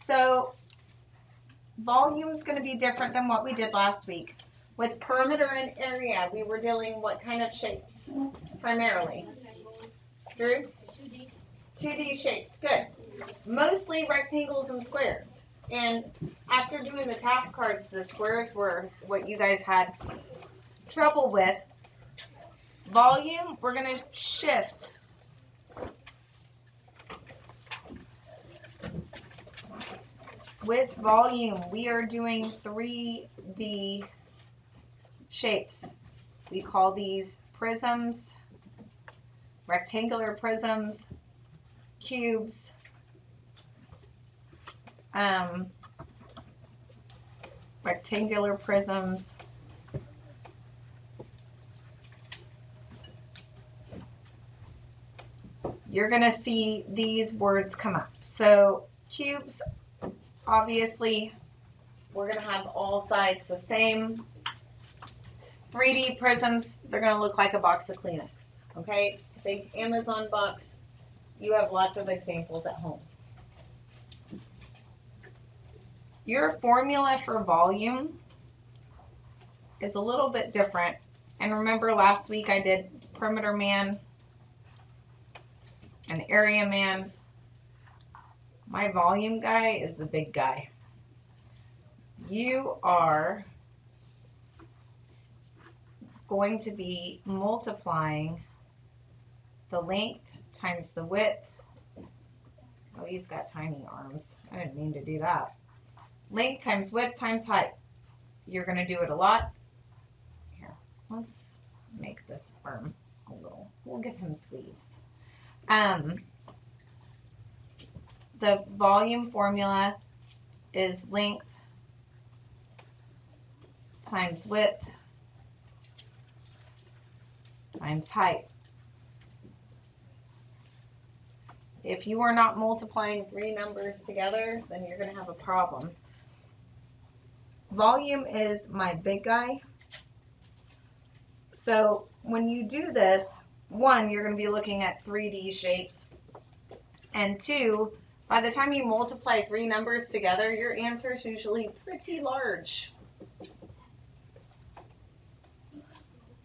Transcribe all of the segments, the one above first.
So volume is going to be different than what we did last week. With perimeter and area, we were dealing what kind of shapes primarily? Drew? 2D shapes. Good. Mostly rectangles and squares. And after doing the task cards, the squares were what you guys had trouble with. Volume, we're going to shift. With volume, we are doing 3D shapes. We call these prisms, rectangular prisms, cubes, rectangular prisms. You're going to see these words come up. So cubes, obviously, we're going to have all sides the same. 3D prisms, they're going to look like a box of Kleenex. Okay? Big Amazon box. You have lots of examples at home. Your formula for volume is a little bit different. And remember last week I did perimeter man and area man. My volume guy is the big guy. You are going to be multiplying the length times the width. Oh, he's got tiny arms. I didn't mean to do that. Length times width times height. You're going to do it a lot. Here, let's make this arm a little. We'll give him sleeves. The volume formula is length times width times height. If you are not multiplying three numbers together, then you're going to have a problem. Volume is my big guy. So when you do this, one, you're going to be looking at 3D shapes. And two, by the time you multiply three numbers together, your answer is usually pretty large.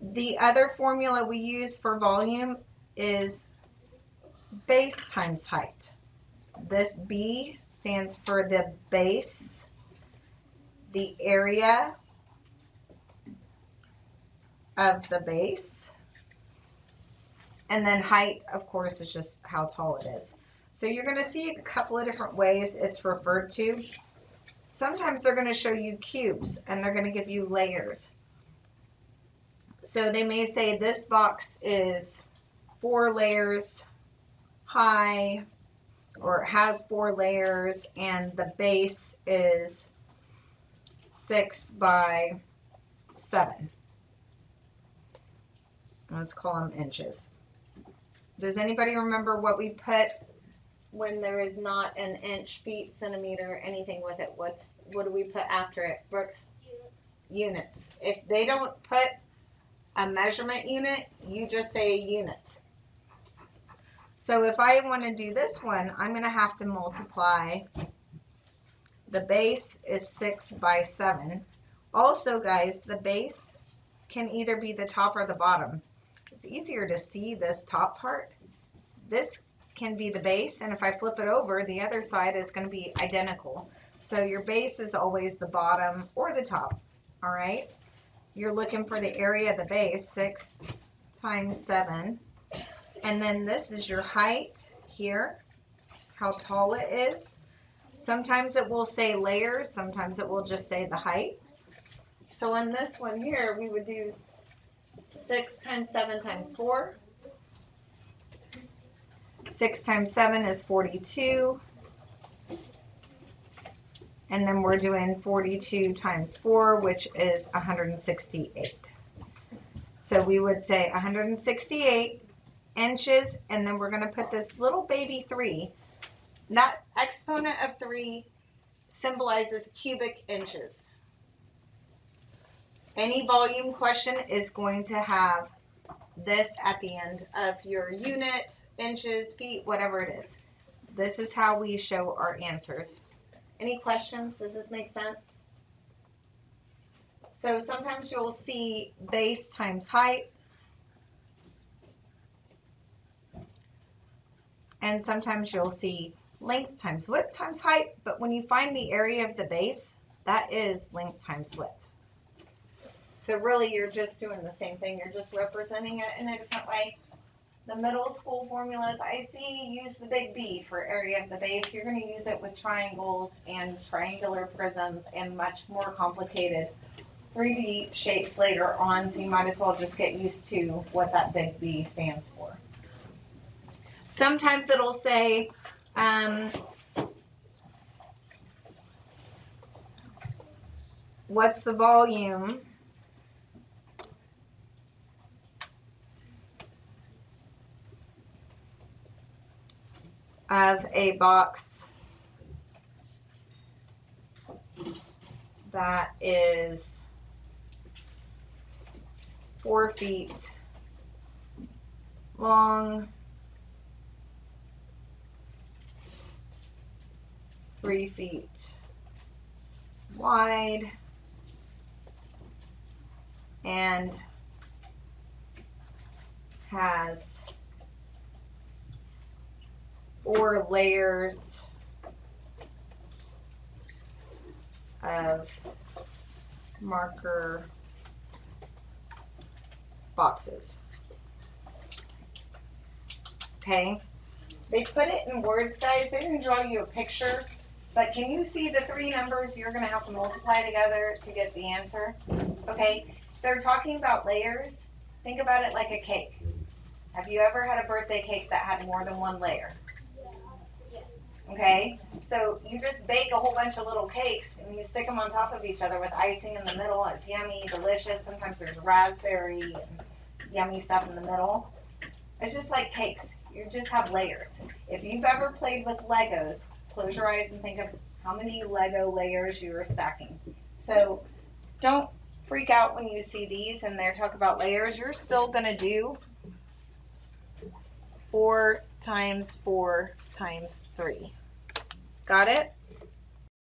The other formula we use for volume is base times height. This B stands for the base, the area of the base, and then height, of course, is just how tall it is. So you're going to see a couple of different ways it's referred to. Sometimes they're going to show you cubes, and they're going to give you layers. So they may say this box is 4 layers high, or it has 4 layers, and the base is 6 by 7. Let's call them inches. Does anybody remember what we put when there is not an inch, feet, centimeter, anything with it? What do we put after it, Brooks? Units. If they don't put a measurement unit, you just say units. So if I want to do this one, I'm going to have to multiply. The base is 6 by 7. Also, guys, the base can either be the top or the bottom. It's easier to see this top part. This can be the base, and if I flip it over, the other side is going to be identical. So your base is always the bottom or the top, all right? You're looking for the area of the base, 6 times 7. And then this is your height here, how tall it is. Sometimes it will say layers, sometimes it will just say the height. So in this one here, we would do 6 times 7 times 4. 6 times 7 is 42. And then we're doing 42 times 4, which is 168. So we would say 168 inches, and then we're going to put this little baby 3. That exponent of 3 symbolizes cubic inches. Any volume question is going to have this at the end of your unit, inches, feet, whatever it is. This is how we show our answers. Any questions? Does this make sense? So sometimes you'll see base times height, and sometimes you'll see length times width times height, but when you find the area of the base, that is length times width. So really you're just doing the same thing, you're just representing it in a different way. The middle school formulas, I see use the big B for area of the base. You're going to use it with triangles and triangular prisms and much more complicated 3D shapes later on, so you might as well just get used to what that big B stands for. Sometimes it'll say, what's the volume of a box that is 4 feet long, 3 feet wide, and has 4 layers of marker boxes. Okay, they put it in words, guys. They didn't draw you a picture, but can you see the 3 numbers you're going to have to multiply together to get the answer? Okay, they're talking about layers. Think about it like a cake. Have you ever had a birthday cake that had more than 1 layer? Yes. Okay, so you just bake a whole bunch of little cakes and you stick them on top of each other with icing in the middle. It's yummy, delicious. Sometimes there's raspberry and yummy stuff in the middle. It's just like cakes. You just have layers. If you've ever played with Legos, close your eyes and think of how many Lego layers you are stacking. So don't freak out when you see these and they're talking about layers. You're still going to do 4 times 4 times 3. Got it?